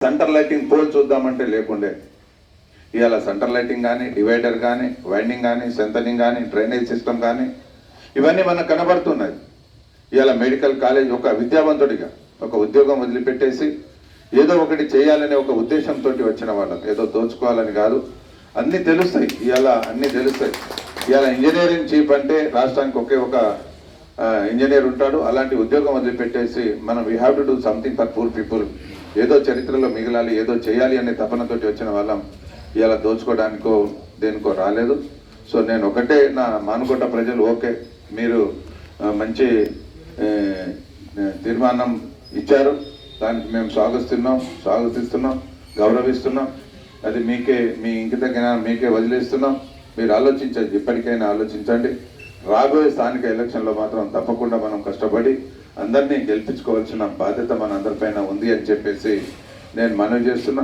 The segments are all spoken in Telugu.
సెంటర్ లైటింగ్ పోల్ చూద్దామంటే లేకుండే. ఇవాళ సెంటర్ లైటింగ్ కానీ, డివైడర్ కానీ, వైండింగ్ కానీ, సెంటరింగ్ కానీ, డ్రైనేజ్ సిస్టమ్ కానీ ఇవన్నీ మనకు కనబడుతున్నాయి. ఇవాళ మెడికల్ కాలేజ్ ఒక విద్యావంతుడిగా ఒక ఉద్యోగం వదిలిపెట్టేసి ఏదో ఒకటి చేయాలనే ఒక ఉద్దేశంతో వచ్చిన వాళ్ళం, ఏదో దోచుకోవాలని కాదు. అన్నీ తెలుస్తాయి, ఇవాళ అన్నీ తెలుస్తాయి. ఇవాళ ఇంజనీరింగ్ చీఫ్ అంటే రాష్ట్రానికి ఒకే ఒక ఇంజనీర్ ఉంటాడు. అలాంటి ఉద్యోగం వదిలిపెట్టేసి మనం we have to do something for poor people, ఏదో చరిత్రలో మిగలాలి, ఏదో చేయాలి అనే తపనతోటి వచ్చిన వాళ్ళం. ఇలా దోచుకోవడానికో దేనికో రాలేదు. సో నేను ఒకటే, నా మానుకోట ప్రజలు ఓకే, మీరు మంచి తీర్మానం ఇచ్చారు, దానికి మేము స్వాగతిస్తున్నాం, గౌరవిస్తున్నాం. అది మీకే, మీ ఇంకిత జ్ఞానం మీకే వదిలేస్తున్నాం. మీరు ఆలోచించండి, ఇప్పటికైనా ఆలోచించండి. రాబోయే స్థానిక ఎలక్షన్లో మాత్రం తప్పకుండా మనం కష్టపడి అందరినీ గెలిపించుకోవాల్సిన బాధ్యత మన అందరిపైన ఉంది అని చెప్పేసి నేను మనవి చేస్తున్నా.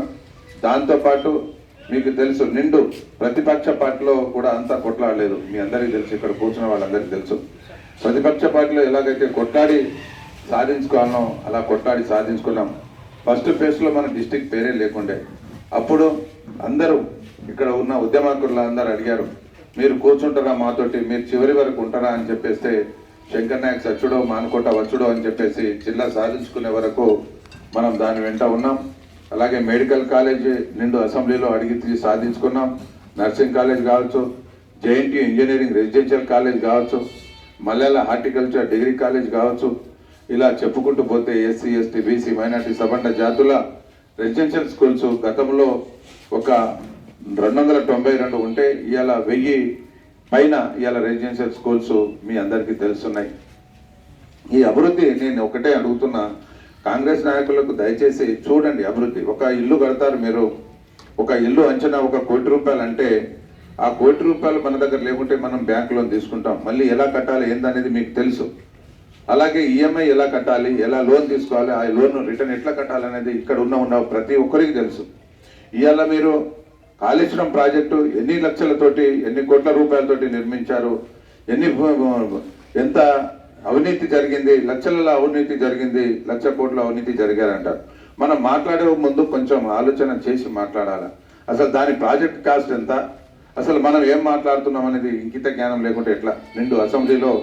దాంతోపాటు మీకు తెలుసు, నిండు ప్రతిపక్ష పార్టీలో కూడా అంతా కొట్లాడలేదు, మీ అందరికీ తెలుసు, ఇక్కడ కూర్చున్న వాళ్ళందరికీ తెలుసు. ప్రతిపక్ష పార్టీలో ఎలాగైతే కొట్లాడి సాధించుకోవాలనో అలా కొట్లాడి సాధించుకున్నాం. ఫస్ట్ ఫేజ్లో మన డిస్టిక్ పేరే లేకుండే. అప్పుడు అందరూ ఇక్కడ ఉన్న ఉద్యమకులు అందరూ అడిగారు, మీరు కూర్చుంటారా మాతోటి, మీరు చివరి వరకు ఉంటారా అని చెప్పేస్తే శంకర్ నాయక్ సచ్చుడో మానుకోట వచ్చుడో అని చెప్పేసి జిల్లా సాధించుకునే వరకు మనం దాని వెంట ఉన్నాం. అలాగే మెడికల్ కాలేజ్ నిండు అసెంబ్లీలో అడిగి సాధించుకున్నాం. నర్సింగ్ కాలేజ్ కావచ్చు, జేఎన్టీ ఇంజనీరింగ్ రెసిడెన్షియల్ కాలేజ్ కావచ్చు, మలయాళ హార్టికల్చర్ డిగ్రీ కాలేజ్ కావచ్చు, ఇలా చెప్పుకుంటూ పోతే ఎస్సీ ఎస్టీ బీసీ మైనార్టీ సబండ జాతుల రెసిడెన్షియల్ స్కూల్స్ గతంలో ఒక 292 ఉంటే ఇవాళ 1000 పైన ఇవాళ రెసిడెన్షియల్ స్కూల్స్ మీ అందరికీ తెలుస్తున్నాయి. ఈ అభివృద్ధి నేను ఒకటే అడుగుతున్నా, కాంగ్రెస్ నాయకులకు దయచేసి చూడండి అభివృద్ధి. ఒక ఇల్లు కడతారు మీరు, ఒక ఇల్లు అంచనా 1 కోటి రూపాయలు అంటే ఆ 1 కోటి రూపాయలు మన దగ్గర లేకుంటే మనం బ్యాంక్ లోన్ తీసుకుంటాం. మళ్ళీ ఎలా కట్టాలి ఏందనేది మీకు తెలుసు. అలాగే ఈఎంఐ ఎలా కట్టాలి, ఎలా లోన్ తీసుకోవాలి, ఆ లోన్ రిటర్న్ ఎట్లా కట్టాలనేది ఇక్కడ ఉన్న ప్రతి ఒక్కరికి తెలుసు. ఇవాళ మీరు కాళేశ్వరం ప్రాజెక్టు ఎన్ని లక్షలతోటి, ఎన్ని కోట్ల రూపాయలతోటి నిర్మించారు, ఎంత అవినీతి జరిగింది, లక్షల అవినీతి జరిగింది, 1,00,000 కోట్ల అవినీతి జరిగారంటారు. మనం మాట్లాడే ముందు కొంచెం ఆలోచన చేసి మాట్లాడాలి. అసలు దాని ప్రాజెక్ట్ కాస్ట్ ఎంత, అసలు మనం ఏం మాట్లాడుతున్నాం అనేది ఇంకిత జ్ఞానం లేకుంటే ఎట్లా నిండు అసెంబ్లీలో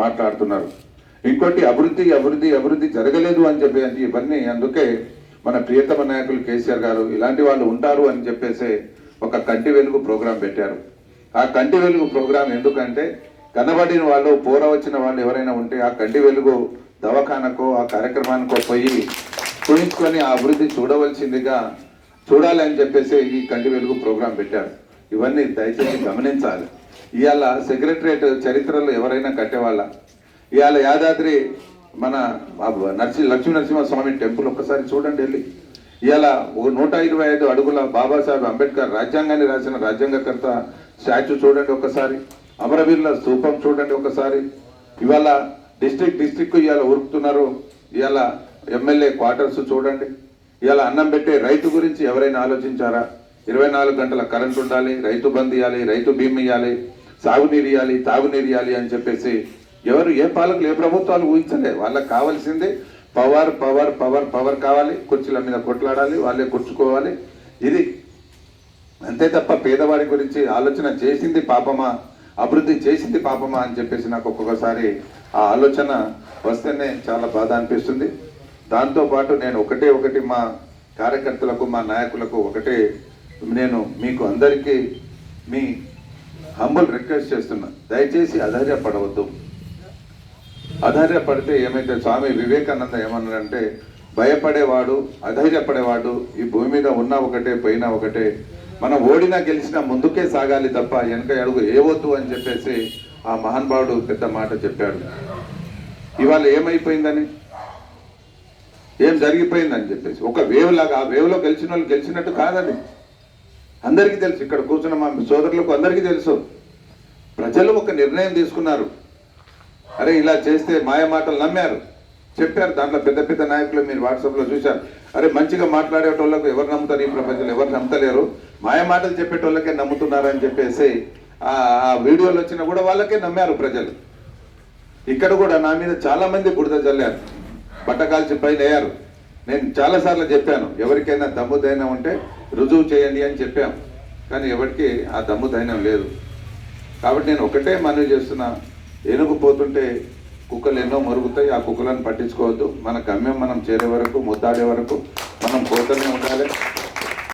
మాట్లాడుతున్నారు. ఇంకోటి అభివృద్ధి జరగలేదు అని చెప్పి ఇవన్నీ. అందుకే మన ప్రియతమ నాయకులు కేసీఆర్ గారు ఇలాంటి వాళ్ళు ఉంటారు అని చెప్పేసి ఒక కంటి వెలుగు ప్రోగ్రాం పెట్టారు. ఆ కంటి వెలుగు ప్రోగ్రాం ఎందుకంటే కనబడిన వాళ్ళు, పోర వచ్చిన వాళ్ళు ఎవరైనా ఉంటే ఆ కంటి వెలుగు దవాఖానకో ఆ కార్యక్రమానికో పోయి చూయించుకొని ఆ అభివృద్ధి చూడాలి అని చెప్పేసి ఈ కంటి వెలుగు ప్రోగ్రాం పెట్టారు. ఇవన్నీ దయచేసి గమనించాలి. ఇవాళ సెక్రటరియట్ చరిత్రలో ఎవరైనా కట్టేవాళ్ళ, ఇవాళ యాదాద్రి మన లక్ష్మీ నరసింహస్వామి టెంపుల్ ఒక్కసారి చూడండి వెళ్ళి. ఇవాళ 125 అడుగుల బాబాసాహెబ్ అంబేద్కర్ రాజ్యాంగాన్ని రాసిన రాజ్యాంగకర్త స్టాచ్యూ చూడండి ఒకసారి. అమరవీరుల స్తూపం చూడండి ఒకసారి. ఇవాళ డిస్ట్రిక్ట్ ఇవాళ ఉరుకుతున్నారు. ఇవాళ ఎమ్మెల్యే క్వార్టర్స్ చూడండి. ఇవాళ అన్నం పెట్టే రైతు గురించి ఎవరైనా ఆలోచించారా? 24 గంటల కరెంట్ ఉండాలి, రైతు బంద్ ఇవ్వాలి, రైతు బీమా ఇవ్వాలి, సాగునీరు ఇవ్వాలి, తాగునీరు ఇవ్వాలి అని చెప్పేసి ఏ పాలకులు, ఏ ప్రభుత్వాలు ఊహించలే. వాళ్ళకి కావాల్సిందే పవర్ కావాలి, కుర్చీల మీద కొట్లాడాలి, వాళ్ళే కూర్చుకోవాలి. ఇది అంతే తప్ప పేదవాడి గురించి ఆలోచన చేసింది పాపమా, అభివృద్ధి చేసింది పాపమా అని చెప్పేసి నాకు ఒక్కొక్కసారి ఆ ఆలోచన వస్తేనే చాలా బాధ అనిపిస్తుంది. దాంతోపాటు నేను ఒకటి మా కార్యకర్తలకు, మా నాయకులకు ఒకటే, నేను మీకు అందరికీ మీ హంబుల్ రిక్వెస్ట్ చేస్తున్నా, దయచేసి అధైర్యపడవద్దు. అధైర్యపడితే ఏమైతే, స్వామి వివేకానంద ఏమన్నారంటే, భయపడేవాడు, అధైర్యపడేవాడు ఈ భూమి మీద ఉన్నా ఒకటే, పోయినా ఒకటే. మనం ఓడినా గెలిచినా ముందుకే సాగాలి తప్ప వెనక అడుగు ఏవద్దు అని చెప్పేసి ఆ మహానుభావుడు పెద్ద మాట చెప్పాడు. ఇవాళ ఏమైపోయిందని, ఏం జరిగిపోయిందని చెప్పేసి ఒక వేవ్ లాగా, ఆ వేవ్లో గెలిచిన వాళ్ళు గెలిచినట్టు కాదని అందరికీ తెలుసు. ఇక్కడ కూర్చున్న మా సోదరులకు అందరికీ తెలుసు. ప్రజలు ఒక నిర్ణయం తీసుకున్నారు, అరే ఇలా చేస్తే మాయ మాటలు నమ్మారు, చెప్పారు. దాంట్లో పెద్ద నాయకులు మీరు వాట్సాప్లో చూశారు. అరే మంచిగా మాట్లాడేటోళ్ళకు ఎవరు నమ్ముతారు ఈ ప్రపంచంలో, ఎవరు నమ్మతలేరు, మాయ మాటలు చెప్పేటోళ్ళకే నమ్ముతున్నారని చెప్పేసి ఆ వీడియోలు వచ్చినా కూడా వాళ్ళకే నమ్మారు ప్రజలు. ఇక్కడ కూడా నా మీద చాలా మంది బురద జల్లారు, బట్టకాల్చి పైన వేయారు. నేను చాలాసార్లు చెప్పాను, ఎవరికైనా దమ్ము ధైర్యం ఉంటే రుజువు చేయండి అని చెప్పాం, కానీ ఎవరికి ఆ దమ్ము ధైర్యం లేదు. కాబట్టి నేను ఒకటే మనవి చేస్తున్నా, ఏనుగు పోతుంటే కుక్కలు ఎన్నో మరుగుతాయి, ఆ కుక్కలను పట్టించుకోవద్దు. మన గమ్యం మనం చేరే వరకు, ముద్దాడే వరకు మనం పోతూనే ఉండాలి.